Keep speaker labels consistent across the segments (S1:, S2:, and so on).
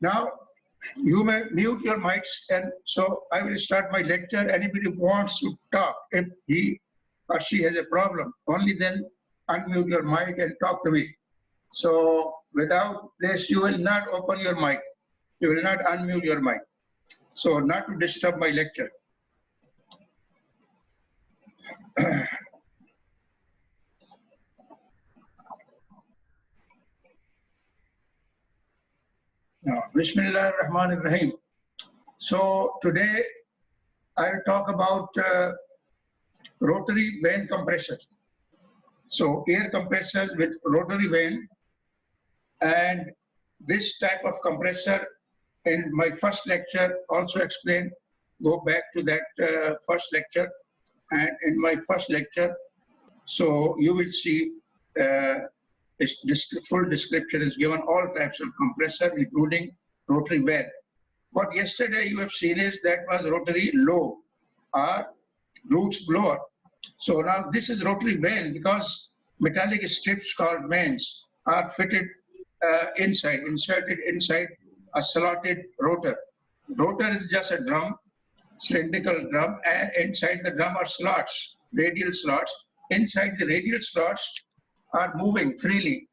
S1: Now, you may mute your mics, and so I will start my lecture. Anybody who wants to talk, if he or she has a problem, only then unmute your mic and talk to me. So without this, you will not open your mic. You will not unmute your mic. So not to disturb my lecture. Now, Bismillah ar-Rahman ar-Rahim. So today I will talk about rotary vane compressor. So air compressors with rotary vane, and this type of compressor in my first lecture also explained. Go back to that first lecture, and in my first lecture, so you will see full description is given, all types of compressor, including rotary vane. What yesterday you have seen is that was rotary low or roots blower. So now this is rotary vane because metallic strips called vanes are fitted inserted inside a slotted rotor. Rotor is just a drum, cylindrical drum, and inside the drum are slots, radial slots. Inside the radial slots are moving freely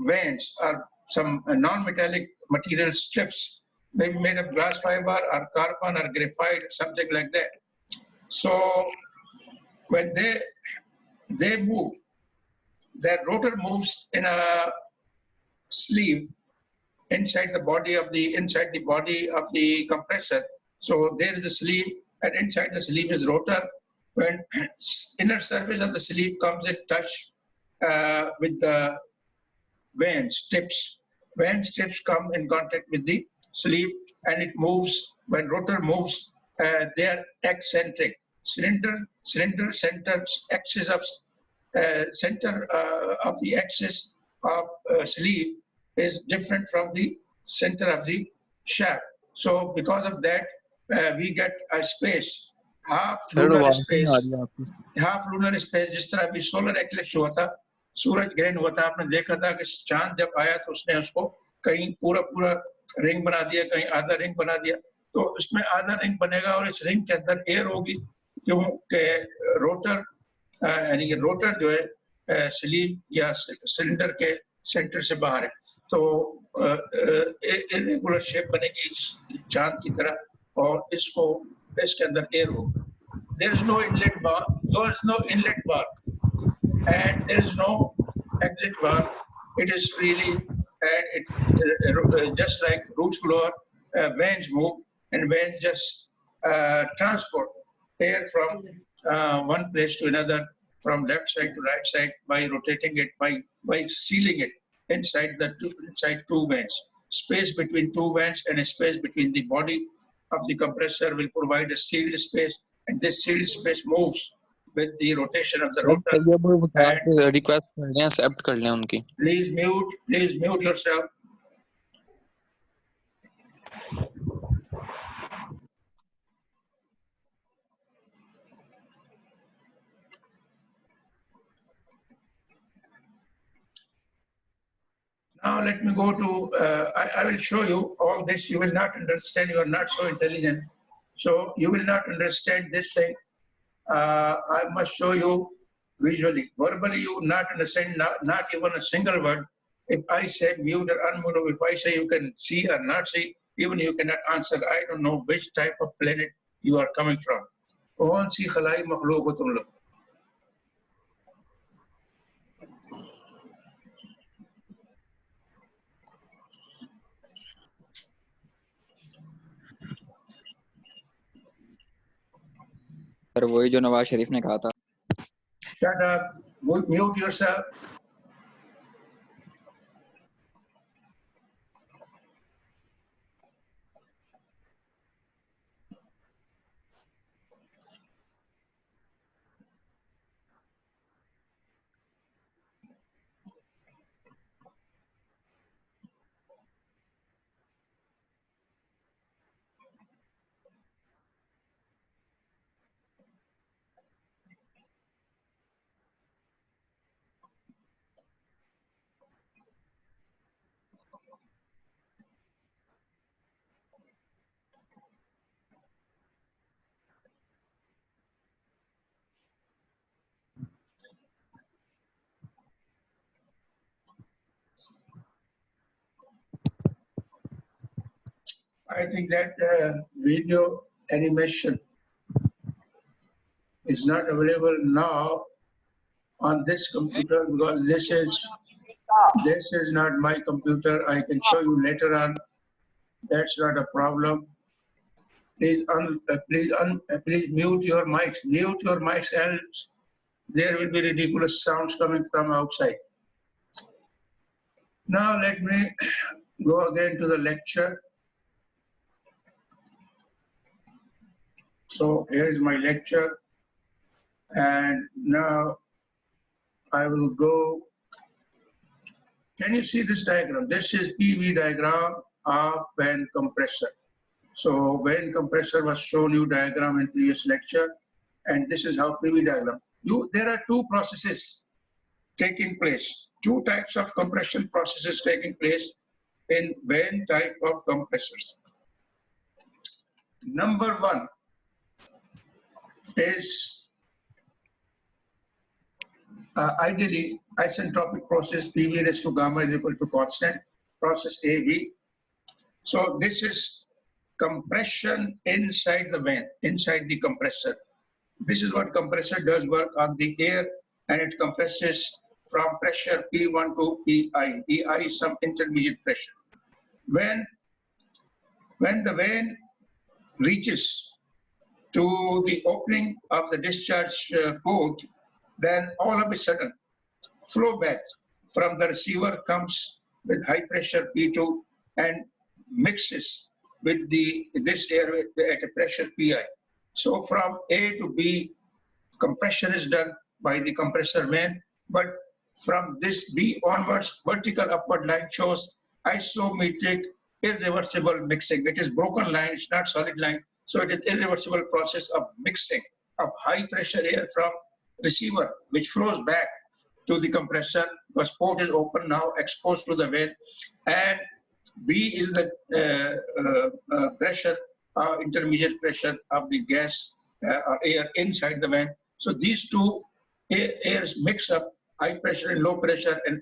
S1: vanes or some non-metallic material strips, maybe made of glass fiber or carbon or graphite, something like that. So when they move, their rotor moves in a sleeve inside the body of the compressor. So there is a sleeve, and inside the sleeve is rotor. When inner surface of the sleeve comes in touch with the vane tips, come in contact with the sleeve, and it moves. When rotor moves, they are eccentric. Cylinder center axis of the axis of sleeve is different from the center of the shaft. So because of that, we get a space, half lunar space. जिस तरह अभी solar eclipse हुआ था, सूरज ग्रहण हुआ था, आपने देखा था कि चांद जब आया तो उसने उसको कहीं पूरा रिंग बना दिया, कहीं आधा रिंग बना दिया. तो उसमें आधा रिंग बनेगा और इस रिंग के अंदर एयर होगी, क्योंकि रोटर यानी कि रोटर जो है स्लीव या सिलेंडर के सेंटर से बाहर है. तो इरेगुलर शेप बनेगी चांद की तरह, और इसके अंदर एयर होगा. There is no inlet bar, and there is no exit bar. It is freely, and it just like roots blower, vanes move, and vanes just transport air from one place to another, from left side to right side, by rotating it, by sealing it inside two vanes. Space between two vanes and a space between the body of the compressor will provide a sealed space, and this sealed space moves with the rotation of the rotor.
S2: Request accept कर लें उनकी.
S1: Please mute yourself. Now let me go to, I will show you all this. You will not understand, you are not so intelligent. So you will not understand this thing. I must show you visually. Verbally you not understand, not even a single word. If I say mute or unmute, if I say you can see or not see, even you cannot answer. I don't know which type of planet you are coming from. कौन सी खलाई मखलूक हो तुम लोग?
S3: वही जो नवाज शरीफ ने कहा था.
S1: Shut up, mute yourself. I think that video animation is not available now on this computer because this is not my computer. I can show you later on. That's not a problem. Please mute your mics. Mute your mics, else there will be ridiculous sounds coming from outside. Now let me go again to the lecture. So here is my lecture, and now I will go. Can you see this diagram? This is PV diagram of vane compressor. So vane compressor was shown you diagram in previous lecture, and this is how PV diagram. There are two processes taking place, two types of compression processes taking place in vane type of compressors. Number one is ideally isentropic process, PV raised to gamma is equal to constant, process AV. So this is compression inside the vane, inside the compressor. This is what compressor does, work on the air, and it compresses from pressure P1 to PI. PI is some intermediate pressure. When the vane reaches to the opening of the discharge port, then all of a sudden flow back from the receiver comes with high pressure P2 and mixes with this air at a pressure PI. So from A to B, compression is done by the compressor vane, but from this B onwards, vertical upward line shows isometric irreversible mixing. It is broken line, it's not solid line. So it is irreversible process of mixing of high pressure air from receiver, which flows back to the compressor because port is open now, exposed to the vane, and B is the pressure, intermediate pressure of the gas or air inside the vane. So these two airs mix up, high pressure and low pressure, and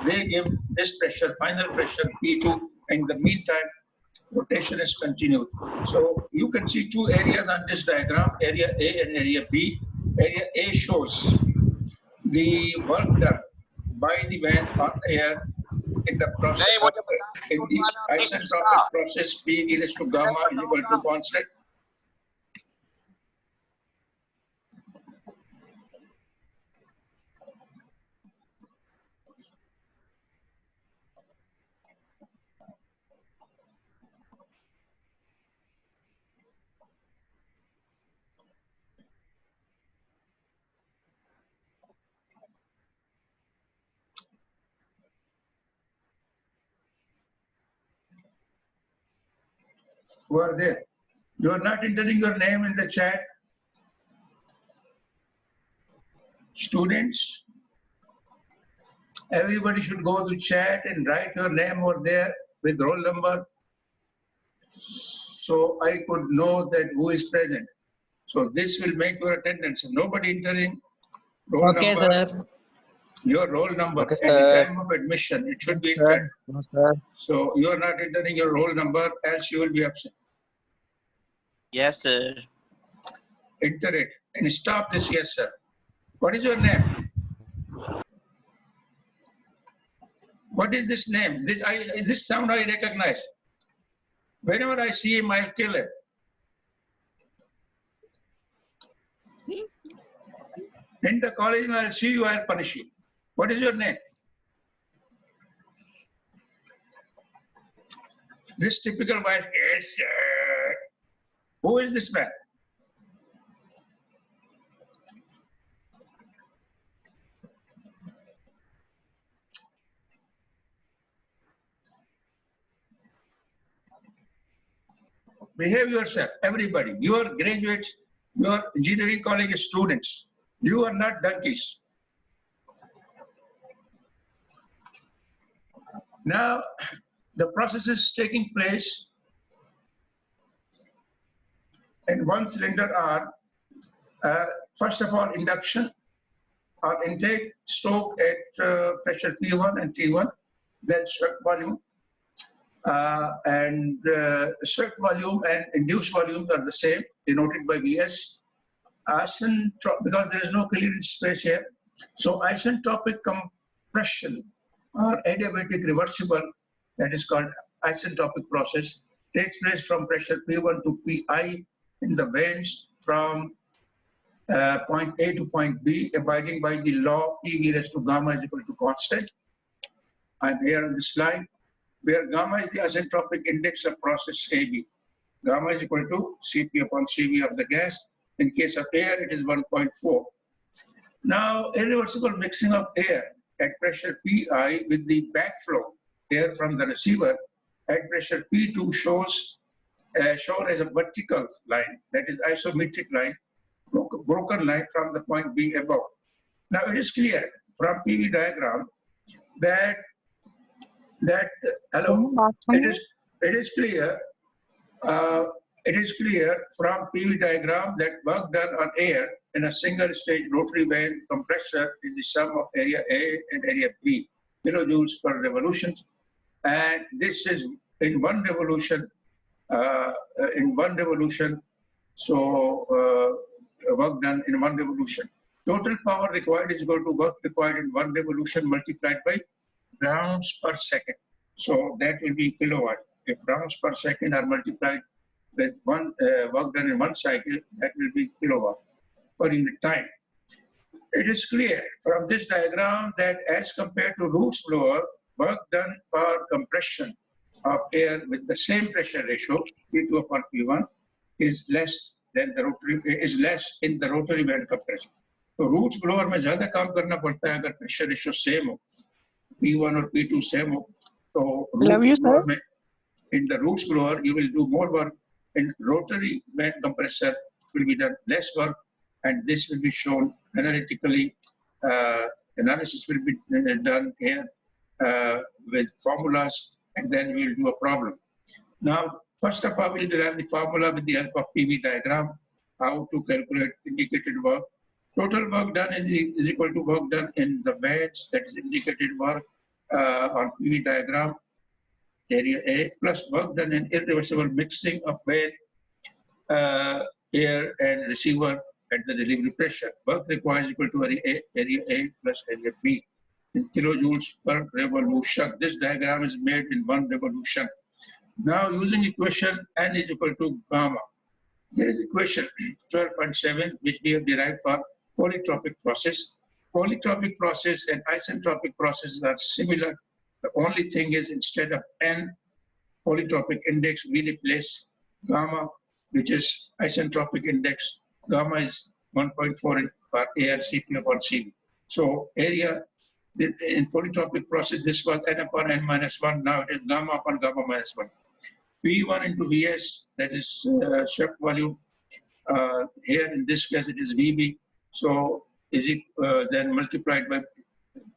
S1: they give this pressure, final pressure P2. In the meantime, rotation is continued. So you can see two areas on this diagram, area A and area B. Area A shows the work done by the vane on the air in the process of, in the isentropic process, P raised to gamma is equal to constant. Who are there? You are not entering your name in the chat. Students, everybody should go to chat and write your name over there with roll number, so I could know that who is present. So this will make your attendance. Nobody entering roll number.
S3: Sir.
S1: Your roll number
S2: Okay,
S1: at the time of admission, it should be entered.
S2: No, sir.
S1: So you are not entering your roll number, else you will be absent.
S3: Yes, sir.
S1: Enter it and stop this. Yes, sir. What is your name? What is this name? This sound I recognize. Whenever I see him, I'll kill him. In the college, when I'll see you, I'll punish you. What is your name? This typical wife, yes, sir. Who is this man? Behave yourself, everybody. You are graduates, you are engineering college students. You are not donkeys. Now, the process is taking place in one cylinder R. First of all, induction or intake, stoke at pressure P1 and T1, then swept volume. Swept volume and induced volume are the same, denoted by Vs. Because there is no clearance space here, so isentropic compression or adiabatic reversible, that is called isentropic process, takes place from pressure P1 to Pi in the vanes from point A to point B, abiding by the law Pv raised to gamma is equal to constant. I'm here on this slide, where gamma is the isentropic index of process AB. Gamma is equal to Cp upon Cv of the gas. In case of air, it is 1.4. Now, irreversible mixing of air at pressure Pi with the backflow air from the receiver at pressure P2 shown as a vertical line, that is isometric line, broken line from the point B above. Now, it is clear from PV diagram that it is clear from PV diagram that work done on air in a single stage rotary vane compressor is the sum of area A and area B, kilojoules per revolution. And this is in one revolution, so work done in one revolution. Total power required is equal to work required in one revolution multiplied by rounds per second. So that will be kilowatt. If rounds per second are multiplied with one work done in one cycle, that will be kilowatt per unit time. It is clear from this diagram that as compared to Roots blower, work done for compression of air with the same pressure ratio, P2 upon P1, is less in the rotary vane compressor. So Roots blower में ज़्यादा काम करना पड़ता है अगर pressure ratio same हो, P1 और P2 same हो, तो Roots blower में in the Roots blower you will do more work. In rotary vane compressor will be done less work, and this will be shown analytically. Analysis will be done here with formulas, and then we'll do a problem. Now, first of all, we'll derive the formula with the help of PV diagram, how to calculate indicated work. Total work done is equal to work done in the vanes, that is indicated work on PV diagram, area A, plus work done in irreversible mixing of vane, air and receiver at the delivery pressure. Work required is equal to area A plus area B in kilojoules per revolution. This diagram is made in one revolution. Now, using equation N is equal to gamma. There is equation 12.7 which we have derived for polytropic process. Polytropic process and isentropic processes are similar. The only thing is instead of N polytropic index, we replace gamma, which is isentropic index. Gamma is 1.4 for air, Cp upon Cv. So area in polytropic process, this was N upon N minus 1. Now it is gamma upon gamma minus 1. V1 into Vs, that is swept volume. Here in this case, it is Vb. So is it then multiplied by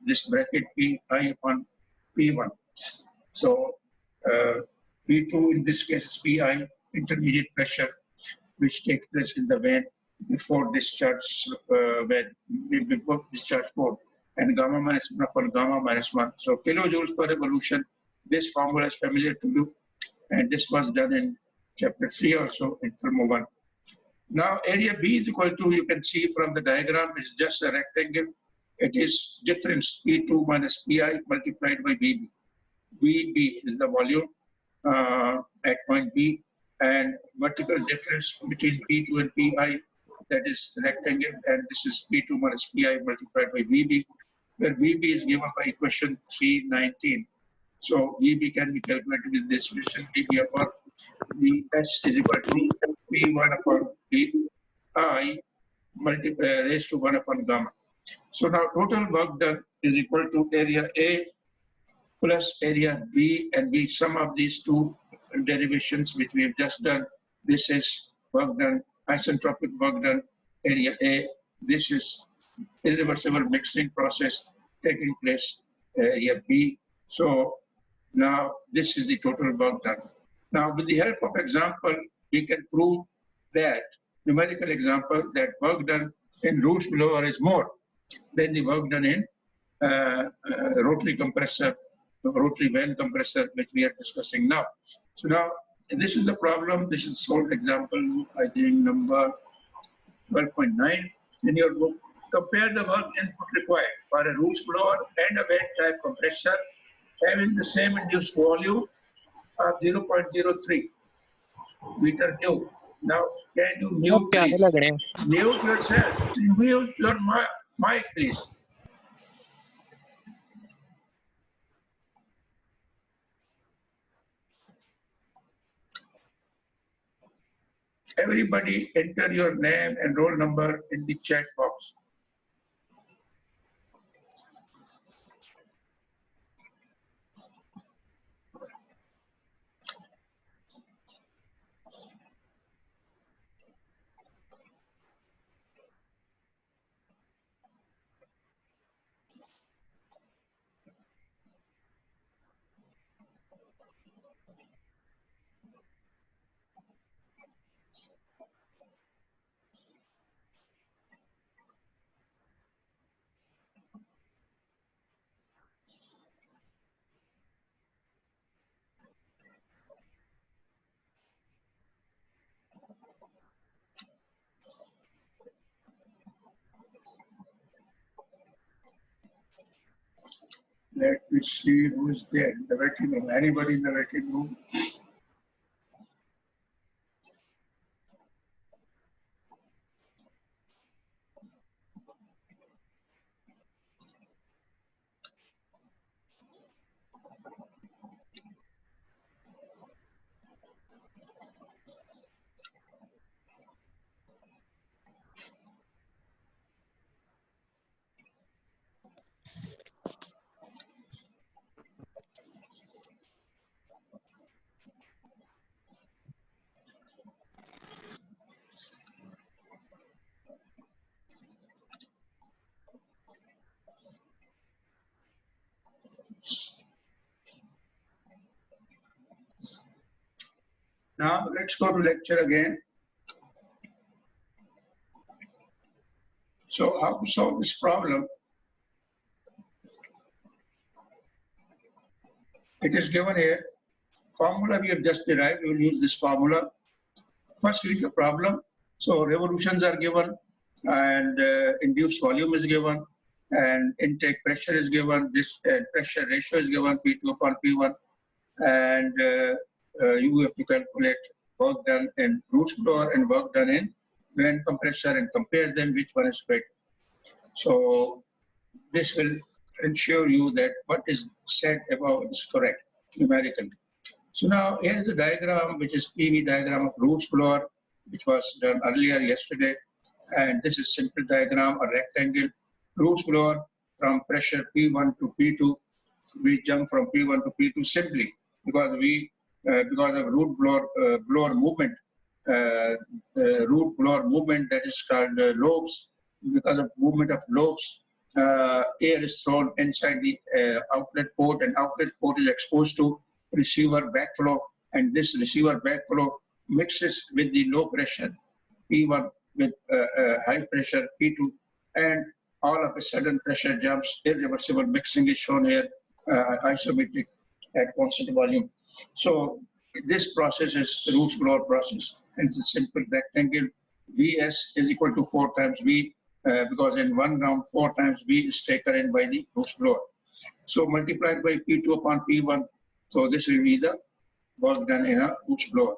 S1: this bracket Pi upon P1. So P2 in this case is Pi, intermediate pressure, which takes place in the vane before discharge mode, and gamma minus 1 upon gamma minus 1. So kilojoules per revolution. This formula is familiar to you, and this was done in chapter 3 also in Thermo 1. Now area B is equal to, you can see from the diagram, it's just a rectangle. It is difference P2 minus Pi multiplied by Vb. Vb is the volume at point B, and vertical difference between P2 and Pi, that is rectangle, and this is P2 minus Pi multiplied by Vb, where Vb is given by equation 319. So Vb can be calculated with this equation. Vb upon Vs is equal to P1 upon Pi raised to 1 upon gamma. So now total work done is equal to area A plus area B, and we sum up these two derivations which we have just done. This is work done, isentropic work done, area A. This is irreversible mixing process taking place, area B. So now this is the total work done. Now with the help of example, we can prove that, numerical example, that work done in Roots blower is more than the work done in rotary compressor rotary vane compressor, which we are discussing now. So now, this is the problem. This is solved example, I think, number 12.9 in your book. Compare the work input required for a roots blower and a vane type compressor having the same induced volume of 0.03 meter cube. Now, can you
S2: बहुत
S1: mute,
S2: प्यारे
S1: please?
S2: लग रहे हैं.
S1: Mute yourself. Mute your mic, please. Everybody enter your name and roll number in the chat box. Let me see who is there in the waiting room. Anybody in the waiting room? Now let's go to lecture again. So how to solve this problem? It is given here. Formula we have just derived. We will use this formula. First read the problem. So revolutions are given, and induced volume is given, and intake pressure is given. This pressure ratio is given, P2 upon P1, and you have to calculate work done in roots blower and work done in vane compressor and compare them, which one is better. So this will ensure you that what is said above is correct numerically. So now here is a diagram, which is PV diagram of roots blower, which was done earlier yesterday. And this is simple diagram, a rectangle roots blower from pressure P1 to P2. We jump from P1 to P2 simply because because of root blower movement, root blower movement that is called lobes. Because of movement of lobes, air is thrown inside the outlet port, and outlet port is exposed to receiver backflow, and this receiver backflow mixes with the low pressure P1 with high pressure P2, and all of a sudden pressure jumps. Irreversible mixing is shown here, isometric at constant volume. So this process is the roots blower process, and it's a simple rectangle. Vs is equal to 4 times V, because in one round 4 times V is taken in by the roots blower. So multiplied by P2 upon P1. So this will be the work done in a roots blower.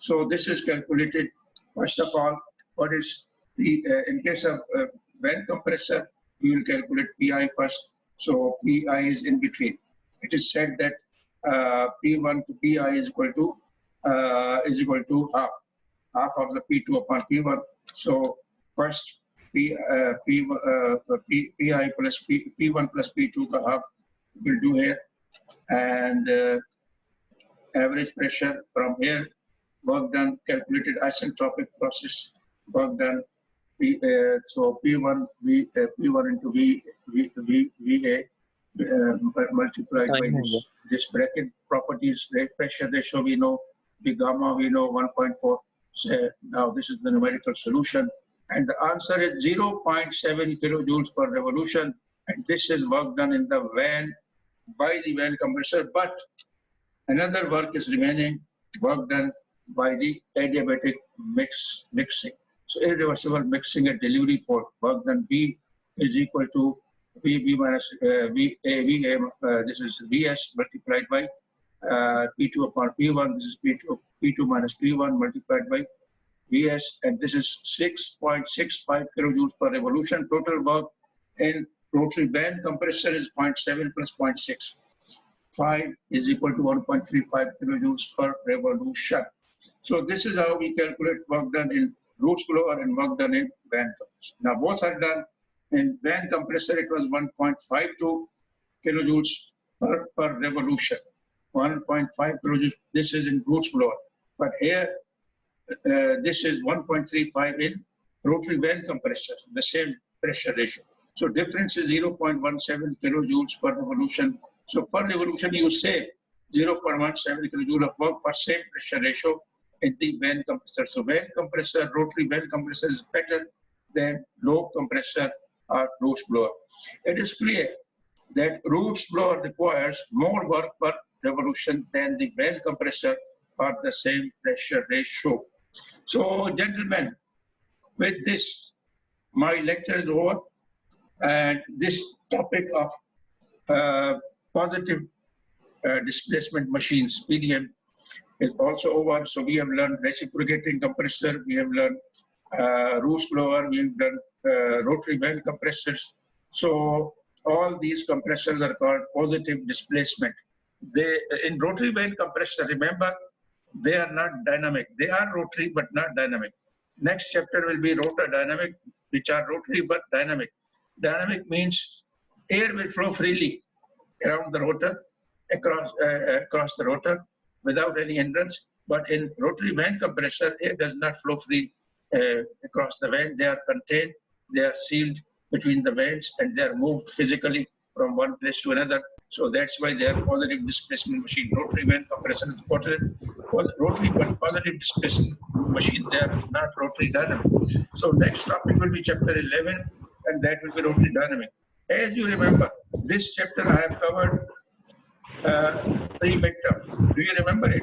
S1: So this is calculated. First of all, what is the in case of vane compressor, we will calculate Pi first. So Pi is in between. It is said that P1 to Pi is equal to half of the P2 upon P1. So first Pi plus P1 plus P2 ka half will do here, and average pressure from here, work done, calculated isentropic process, work done. So P1 into VA multiplied by this bracket properties, rate pressure ratio we know, the gamma we know 1.4. So now this is the numerical solution, and the answer is 0.7 kilojoules per revolution, and this is work done in the vane by the vane compressor, but another work is remaining, work done by the adiabatic mixing. So irreversible mixing and delivery for work done B is equal to VB minus VA, this is VS multiplied by P2 upon P1, this is P2 minus P1 multiplied by VS, and this is 6.65 kilojoules per revolution. Total work in rotary vane compressor is 0.7 plus 0.6. 5 is equal to 1.35 kilojoules per revolution. So this is how we calculate work done in roots blower and work done in vane compressor. Now both are done in vane compressor. It was 1.52 kilojoules per revolution. 1.5 kilojoules. This is in roots blower, but here this is 1.35 in rotary vane compressor. The same pressure ratio. So difference is 0.17 kilojoules per revolution. So per revolution you save 0.17 kilojoule of work for same pressure ratio in the vane compressor. So vane compressor, rotary vane compressor is better than low compressor or roots blower. It is clear that roots blower requires more work per revolution than the vane compressor for the same pressure ratio. So gentlemen, with this, my lecture is over, and this topic of positive displacement machines, PDM, is also over. So we have learned reciprocating compressor, we have learned roots blower, we have learned rotary vane compressors. So all these compressors are called positive displacement. They, in rotary vane compressor, remember, they are not dynamic. They are rotary but not dynamic. Next chapter will be rotor dynamic, which are rotary but dynamic. Dynamic means air will flow freely around the rotor, across the rotor without any hindrance. But in rotary vane compressor, air does not flow free across the vane. They are contained, they are sealed between the vanes, and they are moved physically from one place to another. So that's why they are positive displacement machine. Rotary vane compressor is rotary but positive displacement machine. They are not rotary dynamic. So next topic will be chapter 11, and that will be rotary dynamic. As you remember, this chapter I have covered pre-midterm. Do you remember it?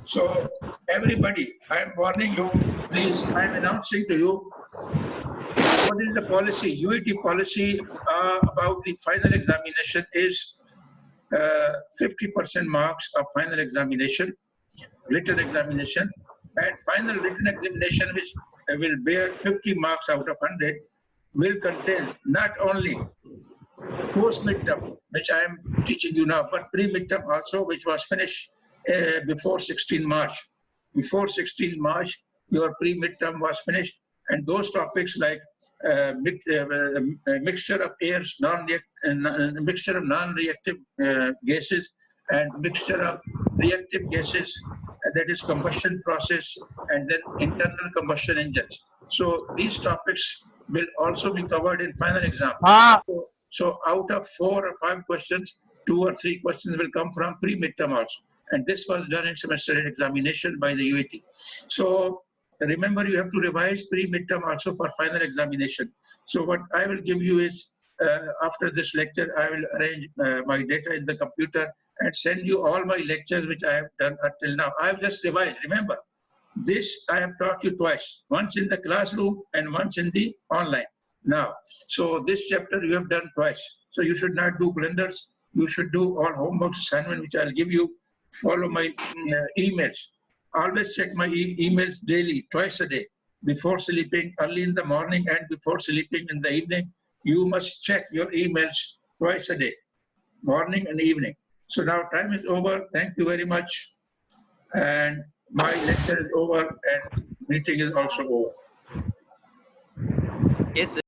S1: So everybody, I am warning you, please, I am announcing to you what is the policy, UET policy about the final examination is 50% marks of final examination, written examination, and final written examination, which will bear 50 marks out of 100, will contain not only post-midterm, which I am teaching you now, but pre-midterm also, which was finished before 16 March. Before 16 March, your pre-midterm was finished, and those topics like mixture of airs, mixture of non-reactive gases, and mixture of reactive gases, that is combustion process, and then internal combustion engines. So these topics will also be covered in final exam. So out of 4 or 5 questions, 2 or 3 questions will come from pre-midterm also. And this was done in semester examination by the UET. So remember, you have to revise pre-midterm also for final examination. So what I will give you is, after this lecture, I will arrange my data in the computer and send you all my lectures which I have done until now. I have just revised. Remember, this I have taught you twice, once in the classroom and once in the online. Now, so this chapter you have done twice. So you should not do blunders. You should do all homework assignment which I'll give you. Follow my emails. Always check my emails daily, twice a day, before sleeping, early in the morning and before sleeping in the evening. You must check your emails twice a day, morning and evening. So now time is over. Thank you very much. And my lecture is over and meeting is also over.
S3: Yes, sir.